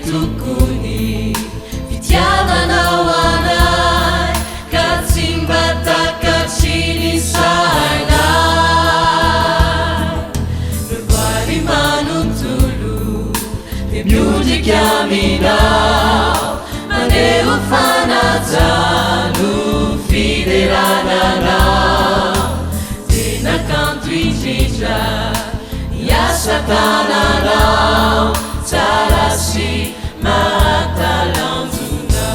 Tukuni fitiavanao anay ka tsy mbatakatriny sainay Mivoary manontolo de miondriky aminao maneho fanajano fiderananao de nakanto indrindra niasa tananao tsara sy mahatalanjona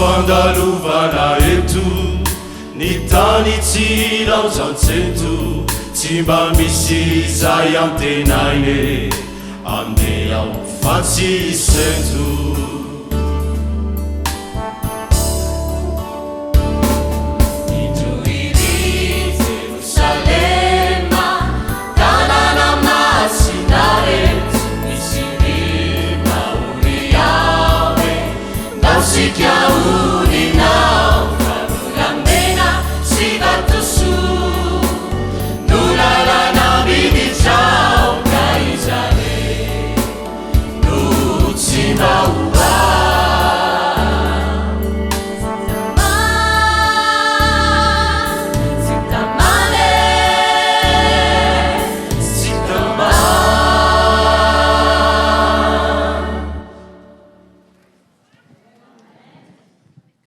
Fandalovana eto ny tany tsy laozan-tseto tsy mba misy izay antenaine andeha ao fa tsy sento